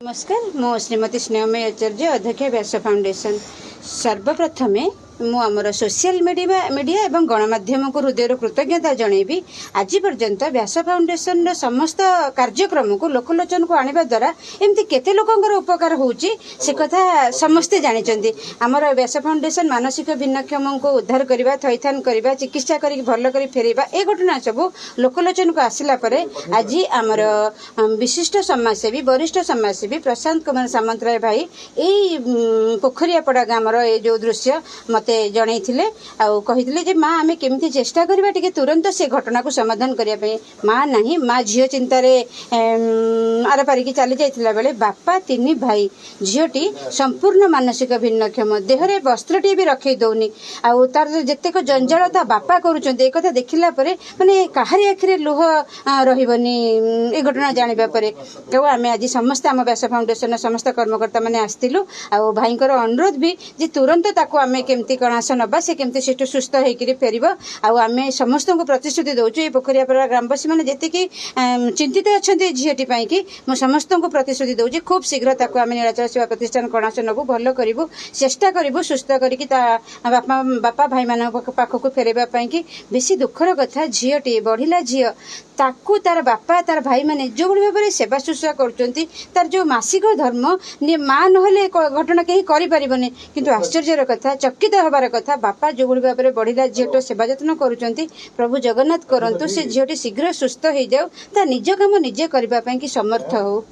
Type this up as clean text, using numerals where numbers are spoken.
नमस्कार मो श्रीमती स्नेहमयी आचार्य अध्यक्ष व्यास फाउंडेशन। सर्वप्रथमे आमर सोशल मीडिया एवं गणमाध्यम को हृदय कृतज्ञता जनइबी। आज पर्यंत व्यास फाउंडेशन समस्त कार्यक्रम को लोकलोचन को आने द्वारा एमती केते लोकंकर उपकार होउची से कथा समस्ते जानिचंदी। आमर व्यास फाउंडेशन मानसिक भिन्नक्षम को उद्धार करबा, थैथान करबा, चिकित्सा करी भल करी फेरेबा ए घटना सब लोकलोचन को आसिला परे आज आमर विशिष्ट समाजसेवी वरिष्ठ समाजसेवी प्रशांत कुमार सामंतराय भाई एई पोखरियापड़ा गामर ए जो दृश्य मते जणैथिले आउ कहिथिले जे माँ आमे केमती चेष्टा करबा टिके तुरंत से घटना को समाधान करिया पे। माँ नहीं माँ झियो चिंतारे आर पारिकी चली जाइथिला बेले बापा तीन भाई झियोटी संपूर्ण मानसिक भिन्नक्षम देहरे वस्त्रटी भी रखै दउनी आउ तार जेतेक जंजाल ता बापा करूचंती ए कथा देखिला परे माने काहारी आखिरे लुह रहिबनी ए घटना जानिबा परे केव आमे आज समस्त आम व्यास फाउंडेशन समस्त कर्मकर्ता माने आस्तिलु आउ भाईंकर अनुरोध भी जे तुरंत ताको आमे केमती कणास नबा से केमती सेटु सुस्थ हेकिरि फेरिबो आउ आमे समस्त को प्रतिश्रुति दउछु। ए पोखरियापड़ा ग्रामवासी माने जेतिकी चिंतित अछंती झियटी पाई कि मो समस्त को प्रतिश्रुति दउछु खूब शीघ्र ताको आमे निराचल सेवा प्रतिष्ठान कणास नबु भलो करिवु चेष्टा करिवु सुस्थ करिकि ता बापा भाई मान पाखकु फेरेबा पाई कि बेसी दुखर कथा झियटी बढ़िला झियो ताकू तार बापा तार भाई माने जो भाव में सेवा शुश्रूषा करचंती तार जो मासिक धर्म माँ नहले घटना कहीं करि परिबने किंतु आश्चर्यर कथा चकित हबार कथा बापा जो भाव में बढ़िला झीट सेवा जत्न करुचंती। प्रभु जगन्नाथ करंतु से झीटी शीघ्र सुस्थ हो जाऊ ता निज काम निजे करबा पई कि समर्थ हो।